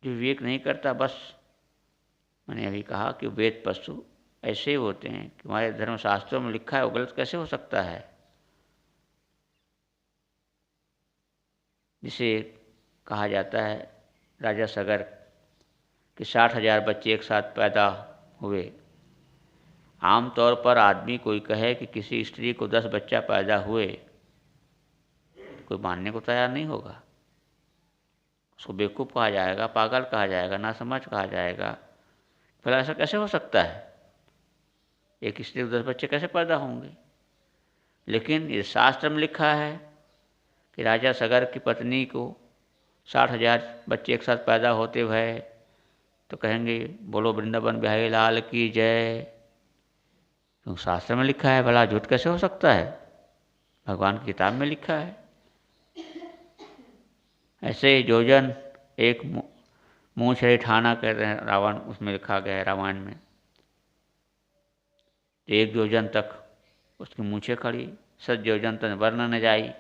जो विवेक नहीं करता, बस मैंने अभी कहा कि वेद पशु ऐसे ही होते हैं कि हमारे धर्मशास्त्रों में लिखा है, वो गलत कैसे हो सकता है। जिसे कहा जाता है राजा सगर कि 60,000 बच्चे एक साथ पैदा हुए। आमतौर पर आदमी कोई कहे कि किसी स्त्री को 10 बच्चा पैदा हुए, कोई मानने को तैयार नहीं होगा। उसको बेवकूफ़ कहा जाएगा, पागल कहा जाएगा, नासमझ कहा जाएगा। भला ऐसा कैसे हो सकता है? एक स्त्री को 10 बच्चे कैसे पैदा होंगे? लेकिन ये शास्त्र में लिखा है कि राजा सगर की पत्नी को 60,000 बच्चे एक साथ पैदा होते हुए, तो कहेंगे बोलो वृंदावन बिहारी लाल की जय। क्यों शास्त्र में लिखा है, भला झूठ कैसे हो सकता है? भगवान की किताब में लिखा है। ऐसे ही जोजन एक मूँछ रही ठाना कहते हैं रावण, उसमें लिखा गया है रामायण में। एक योजन तक उसकी मूँछें खड़ी, 7 योजन तक वर्ण न जाई।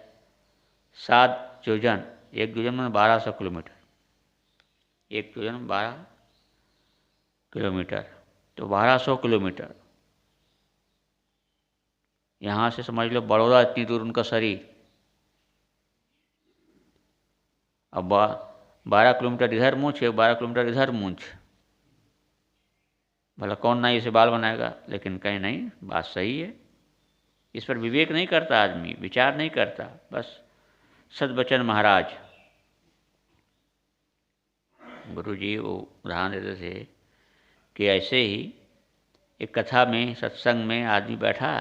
7 योजन, एक योजन में 1200 किलोमीटर, एक योजन 12 किलोमीटर, तो 1200 किलोमीटर यहाँ से समझ लो बड़ौदा इतनी दूर उनका शरीर, अब 12 किलोमीटर इधर मूंछ है, 12 किलोमीटर इधर मूंछ। भला कौन ना इसे बाल बनाएगा, लेकिन कहीं नहीं, बात सही है। इस पर विवेक नहीं करता आदमी, विचार नहीं करता, बस सदबचन महाराज गुरु जी वो उदाहरण देते थे कि ऐसे ही एक कथा में, सत्संग में आदमी बैठा,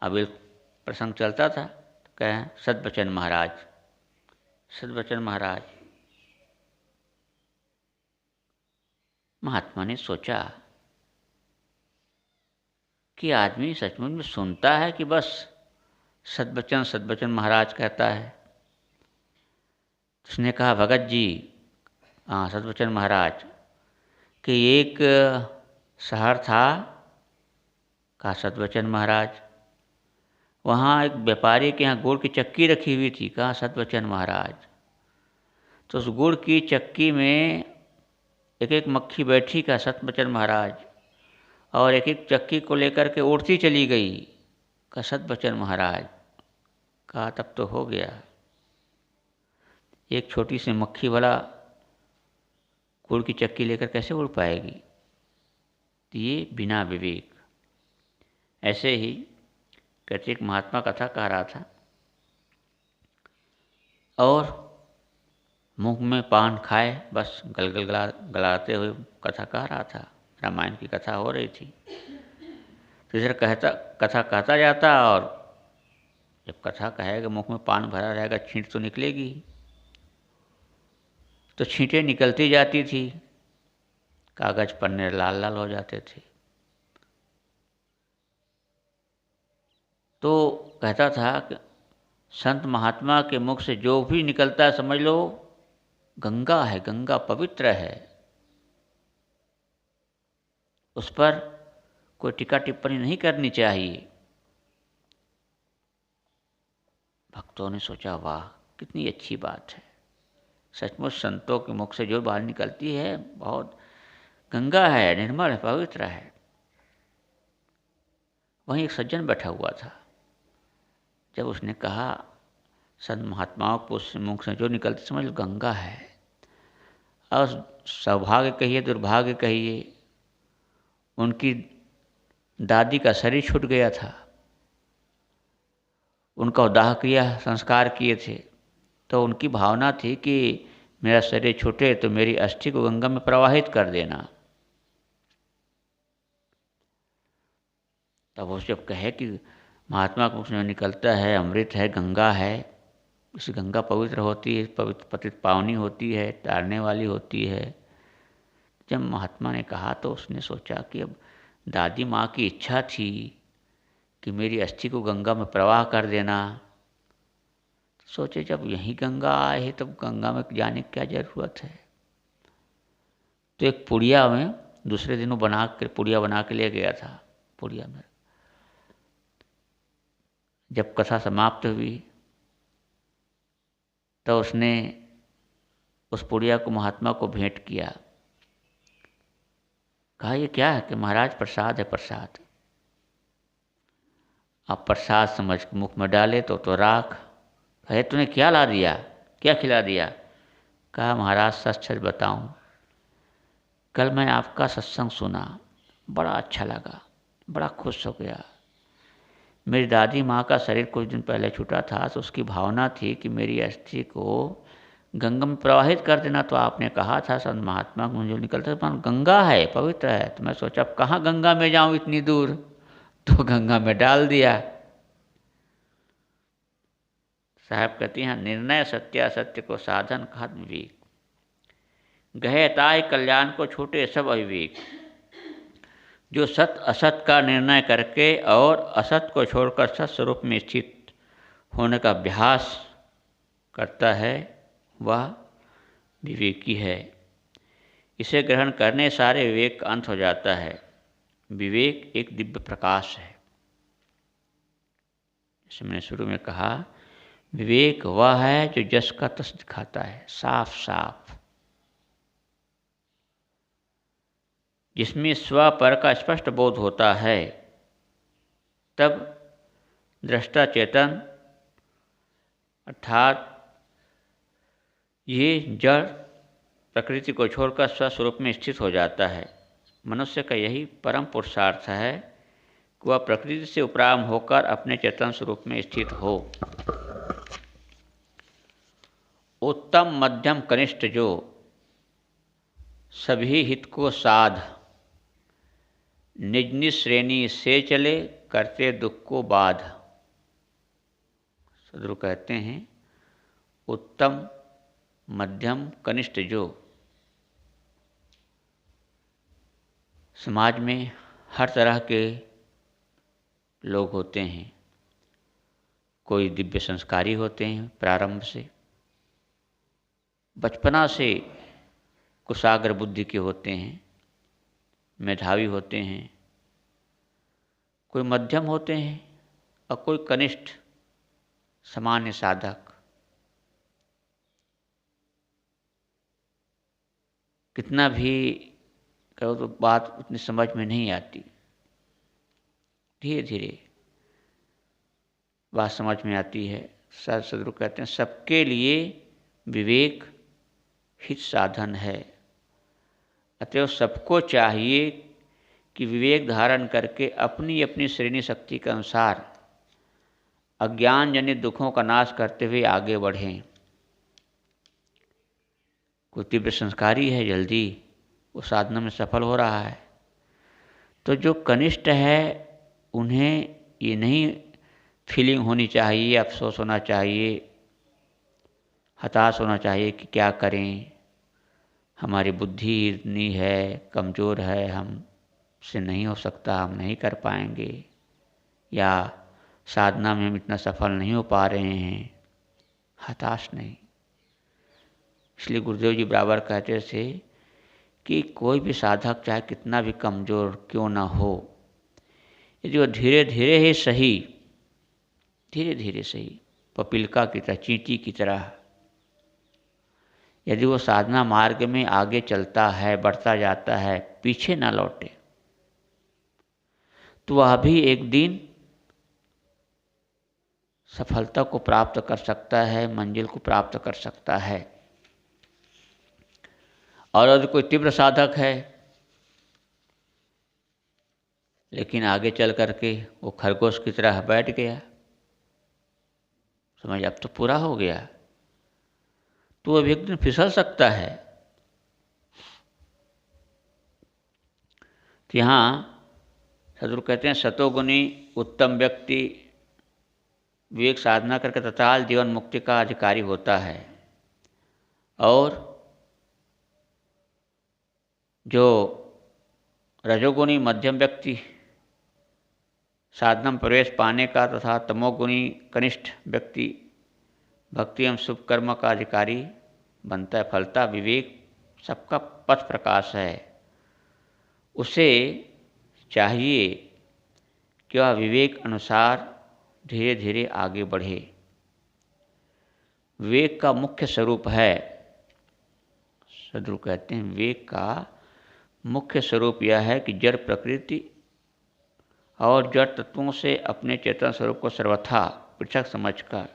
अब एक प्रसंग चलता था, तो कहें सदबचन महाराज, सदबचन महाराज। महात्मा ने सोचा कि आदमी सचमुच में सुनता है कि बस सदबचन सदबचन महाराज कहता है। उसने कहा भगत जी, हाँ सदबचन महाराज, कि एक शहर था, कहा सदबचन महाराज, वहाँ एक व्यापारी के यहाँ गुड़ की चक्की रखी हुई थी, कहा सदबचन महाराज। तो उस गुड़ की चक्की में एक एक मक्खी बैठी, कहा सदबचन महाराज, और एक एक चक्की को लेकर के उड़ती चली गई, कहा सदबचन महाराज। कहा तब तो हो गया, एक छोटी सी मक्खी वाला गुड़ की चक्की लेकर कैसे उड़ पाएगी? तो ये बिना विवेक। ऐसे ही कहते एक महात्मा कथा कह रहा था और मुंह में पान खाए बस गलगल गलाते हुए कथा कह रहा था, रामायण की कथा हो रही थी। तो इधर कथा कहता जाता, और जब कथा कहेगा मुंह में पान भरा रहेगा, छींट तो निकलेगी, तो छींटें निकलती जाती थी, कागज पन्ने लाल लाल हो जाते थे। तो कहता था कि संत महात्मा के मुख से जो भी निकलता है समझ लो गंगा है, गंगा पवित्र है, उस पर कोई टीका टिप्पणी नहीं करनी चाहिए। भक्तों ने सोचा वाह कितनी अच्छी बात है, सचमुच संतों के मुख से जो बात निकलती है बहुत गंगा है, निर्मल है, पवित्र है। वहीं एक सज्जन बैठा हुआ था, जब उसने कहा संत महात्माओं को मुख से जो निकलती समझ लो गंगा है, और सौभाग्य कहिए दुर्भाग्य कहिए, उनकी दादी का शरीर छूट गया था, उनका दाह क्रिया संस्कार किए थे, तो उनकी भावना थी कि मेरा शरीर छूटे तो मेरी अस्थि को गंगा में प्रवाहित कर देना। तब वो जब कहे कि महात्मा को उसमें निकलता है अमृत है, गंगा है, इस गंगा पवित्र होती है, पवित्र पतित पावनी होती है, तारने वाली होती है। जब महात्मा ने कहा तो उसने सोचा कि अब दादी माँ की इच्छा थी कि मेरी अस्थि को गंगा में प्रवाह कर देना। सोचे जब यहीं गंगा आए है तब गंगा में जाने की क्या ज़रूरत है। तो एक पुड़िया में दूसरे दिन पुड़िया बना के ले गया था। पुड़िया में जब कथा समाप्त हुई तो उसने उस पुड़िया को महात्मा को भेंट किया। कहा ये क्या है? कि महाराज प्रसाद है, प्रसाद। आप प्रसाद समझ के मुख में डाले तो राख। कहे तूने क्या ला दिया, क्या खिला दिया? कहा महाराज सच सच बताऊं, कल मैं आपका सत्संग सुना, बड़ा अच्छा लगा, बड़ा खुश हो गया। मेरी दादी माँ का शरीर कुछ दिन पहले छूटा था, तो उसकी भावना थी कि मेरी अस्थि को गंगा में प्रवाहित कर देना। तो आपने कहा था संत महात्मा को जो निकलता था गंगा है, पवित्र है। तो मैं सोचा अब कहाँ गंगा में जाऊँ इतनी दूर, तो गंगा में डाल दिया। साहब कहती हैं निर्णय सत्यासत्य को साधन कहा विवेक, गहे ताय कल्याण को छूटे सब अविवेक। जो सत असत का निर्णय करके और असत को छोड़कर सत स्वरूप में स्थित होने का अभ्यास करता है वह विवेकी है। इसे ग्रहण करने सारे विवेक का अंत हो जाता है। विवेक एक दिव्य प्रकाश है। जैसे मैंने शुरू में कहा विवेक वह है जो जस का तस दिखाता है, साफ साफ, जिसमें स्व पर का स्पष्ट बोध होता है, तब दृष्टा चेतन अर्थात ये जड़ प्रकृति को छोड़कर स्वस्वरूप में स्थित हो जाता है। मनुष्य का यही परम पुरुषार्थ है कि वह प्रकृति से उपराम होकर अपने चेतन स्वरूप में स्थित हो। उत्तम मध्यम कनिष्ठ जो सभी हित को साध, निज निज श्रेणी से चले करते दुख को बाध। सदगुरु कहते हैं उत्तम मध्यम कनिष्ठ जो समाज में हर तरह के लोग होते हैं। कोई दिव्य संस्कारी होते हैं, प्रारंभ से बचपना से कुशाग्र बुद्धि के होते हैं, मेधावी होते हैं, कोई मध्यम होते हैं और कोई कनिष्ठ सामान्य साधक। कितना भी करो तो बात उतनी समझ में नहीं आती, धीरे धीरे बात समझ में आती है। सदगुरु कहते हैं सबके लिए विवेक हित साधन है, अतएव सबको चाहिए कि विवेक धारण करके अपनी अपनी श्रेणी शक्ति के अनुसार अज्ञान जनित दुखों का नाश करते हुए आगे बढ़ें। कोई तीव्र संस्कारी है, जल्दी वो साधना में सफल हो रहा है, तो जो कनिष्ठ है उन्हें ये नहीं फीलिंग होनी चाहिए, अफसोस होना चाहिए, हताश होना चाहिए कि क्या करें, हमारी बुद्धि इतनी है, कमज़ोर है, हमसे नहीं हो सकता, हम नहीं कर पाएंगे, या साधना में हम इतना सफल नहीं हो पा रहे हैं। हताश नहीं। इसलिए गुरुदेव जी बराबर कहते थे कि कोई भी साधक चाहे कितना भी कमज़ोर क्यों ना हो, यदि वो धीरे धीरे ही सही, धीरे धीरे सही, पपीलका की तरह, चींटी की तरह यदि वो साधना मार्ग में आगे चलता है, बढ़ता जाता है, पीछे ना लौटे, तो वह भी एक दिन सफलता को प्राप्त कर सकता है, मंजिल को प्राप्त कर सकता है। और यदि कोई तीव्र साधक है लेकिन आगे चल करके वो खरगोश की तरह बैठ गया, समझ अब तो पूरा हो गया, तो वो एक दिन फिसल सकता है। तो यहाँ सदगुरु कहते हैं सतोगुणी उत्तम व्यक्ति विवेक साधना करके तत्काल जीवन मुक्ति का अधिकारी होता है, और जो रजोगुणी मध्यम व्यक्ति साधना में प्रवेश पाने का तथा तमोगुणी कनिष्ठ व्यक्ति भक्ति एवं शुभ कर्म का अधिकारी बनता है। फलता विवेक सबका पथ प्रकाश है, उसे चाहिए कि वह विवेक अनुसार धीरे धीरे आगे बढ़े। विवेक का मुख्य स्वरूप है, सदगुरु कहते हैं विवेक का मुख्य स्वरूप यह है कि जड़ प्रकृति और जड़ तत्वों से अपने चेतन स्वरूप को सर्वथा पृथक समझकर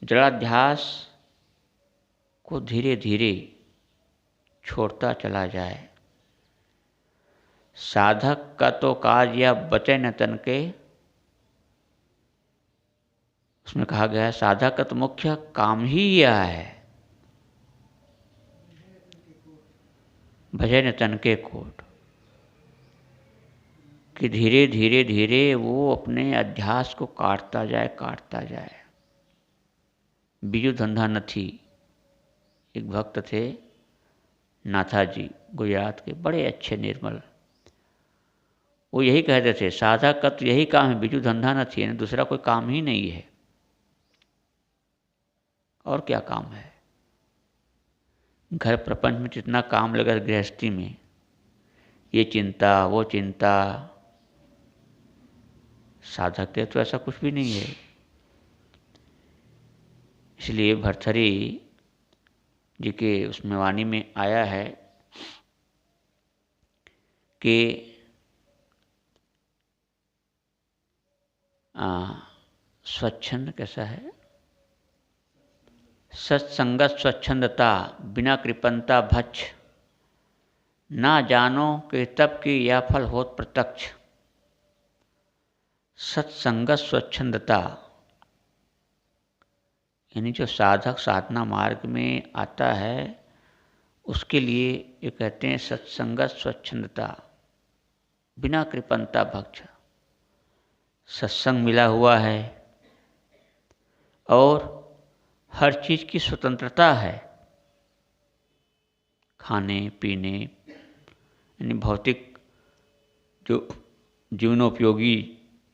जड़ाध्यास को धीरे धीरे छोड़ता चला जाए। साधक का तो काज या बचे न तन के, उसमें कहा गया है साधक का तो मुख्य काम ही यह है, भजे न तन के कोट, कि धीरे धीरे धीरे वो अपने अध्यास को काटता जाए। बीजू धंधा नथी एक भक्त थे, नाथाजी, गुजरात के, बड़े अच्छे निर्मल, वो यही कहते थे साधक का तो यही काम है, बीजू धंधा नथी, यानी दूसरा कोई काम ही नहीं है। और क्या काम है? घर प्रपंच में जितना काम लगा गृहस्थी में, ये चिंता वो चिंता, साधक के तो ऐसा कुछ भी नहीं है। इसलिए भरथरी जी के उसमें वाणी में आया है कि स्वच्छंद कैसा है? सत्संगत स्वच्छंदता, बिना कृपणता भक्ष, ना जानो कि तब की यह फल होत प्रत्यक्ष। सत्संगत स्वच्छंदता यानी जो साधक साधना मार्ग में आता है उसके लिए ये कहते हैं सत्संगत स्वच्छंदता, बिना कृपणता भक्ष। सत्संग मिला हुआ है और हर चीज़ की स्वतंत्रता है, खाने पीने यानी भौतिक जो जीवनोपयोगी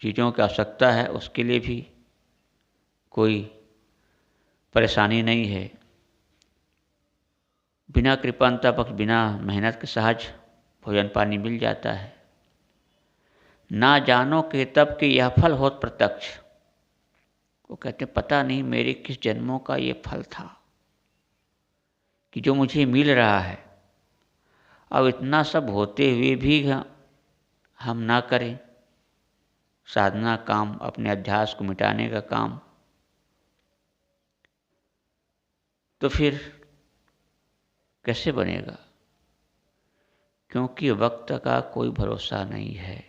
चीज़ों की आवश्यकता है उसके लिए भी कोई परेशानी नहीं है। बिना कृपणता पक्ष, बिना मेहनत के सहज भोजन पानी मिल जाता है। ना जानो कि तब कि यह फल होत प्रत्यक्ष। वो कहते पता नहीं मेरे किस जन्मों का ये फल था कि जो मुझे मिल रहा है। अब इतना सब होते हुए भी हम ना करें साधना काम, अपने अध्यास को मिटाने का काम, तो फिर कैसे बनेगा? क्योंकि वक्त का कोई भरोसा नहीं है,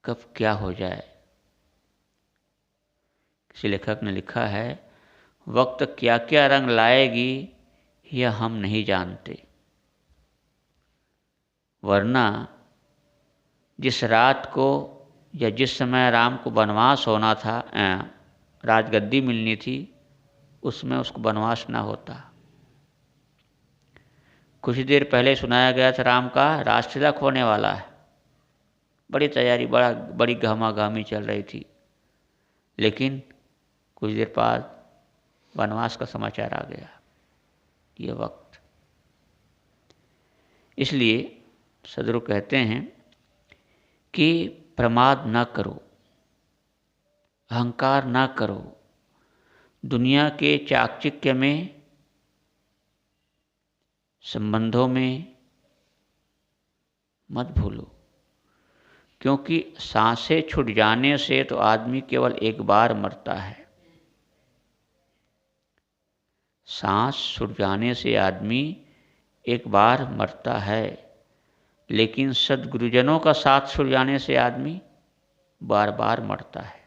कब क्या हो जाए। किसी लेखक ने लिखा है, वक्त क्या क्या रंग लाएगी यह हम नहीं जानते, वरना जिस रात को या जिस समय राम को वनवास होना था, राजगद्दी मिलनी थी, उसमें उसको वनवास ना होता। कुछ देर पहले सुनाया गया था राम का राज तिलक होने वाला है, बड़ी तैयारी, बड़ी गहमागहमी चल रही थी, लेकिन कुछ देर बाद वनवास का समाचार आ गया। ये वक्त, इसलिए सदगुरु कहते हैं कि प्रमाद न करो, अहंकार न करो, दुनिया के चाकचिक्य में, संबंधों में मत भूलो, क्योंकि सांसें छूट जाने से तो आदमी केवल एक बार मरता है। सांस छूट जाने से आदमी एक बार मरता है, लेकिन सद्गुरुजनों का साथ छूट जाने से आदमी बार बार मरता है।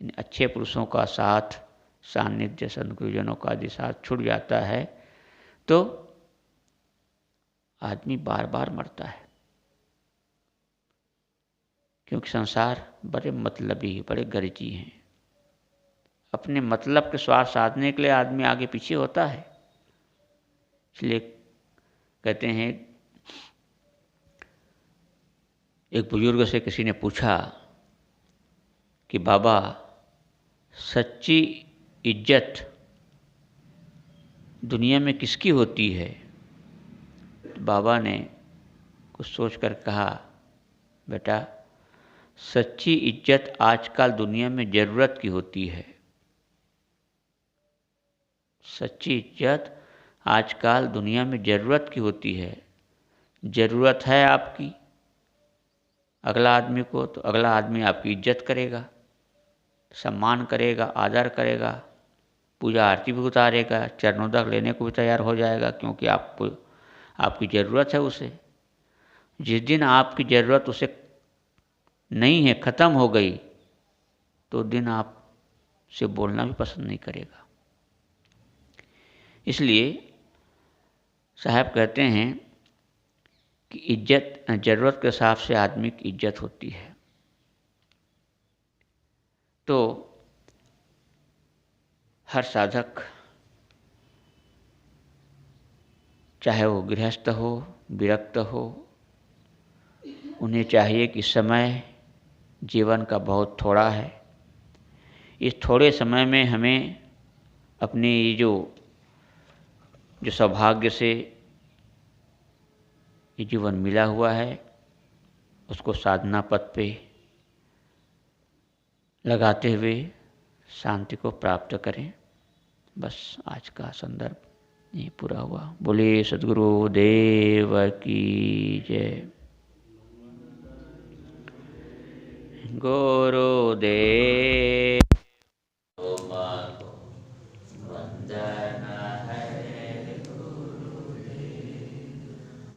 इन अच्छे पुरुषों का साथ, सानिध्य, सद्गुरुजनों का यदि साथ छूट जाता है तो आदमी बार बार मरता है। क्योंकि संसार बड़े मतलबी, बड़े गर्जी हैं। अपने मतलब के स्वार्थ साधने के लिए आदमी आगे पीछे होता है। इसलिए कहते हैं, एक बुजुर्ग से किसी ने पूछा कि बाबा, सच्ची इज्जत दुनिया में किसकी होती है? तो बाबा ने कुछ सोचकर कहा, बेटा, सच्ची इज्जत आजकल दुनिया में ज़रूरत की होती है। सच्ची इज्जत आजकल दुनिया में ज़रूरत की होती है। ज़रूरत है आपकी अगला आदमी को, तो अगला आदमी आपकी इज्जत करेगा, सम्मान करेगा, आदर करेगा, पूजा आरती भी उतारेगा, चरणोदक लेने को भी तैयार हो जाएगा, क्योंकि आपको आपकी ज़रूरत है उसे। जिस दिन आपकी ज़रूरत उसे नहीं है, ख़त्म हो गई, तो दिन आपसे बोलना भी पसंद नहीं करेगा। इसलिए साहब कहते हैं कि इज्जत ज़रूरत के हिसाब से आदमी की इज्जत होती है। तो हर साधक, चाहे वो गृहस्थ हो, विरक्त हो, उन्हें चाहिए कि समय जीवन का बहुत थोड़ा है। इस थोड़े समय में हमें अपने ये जो सौभाग्य से ये जीवन मिला हुआ है, उसको साधना पथ पे लगाते हुए शांति को प्राप्त करें। बस आज का संदर्भ यही पूरा हुआ। बोले सद्गुरु देव की जय। गुरुदेव।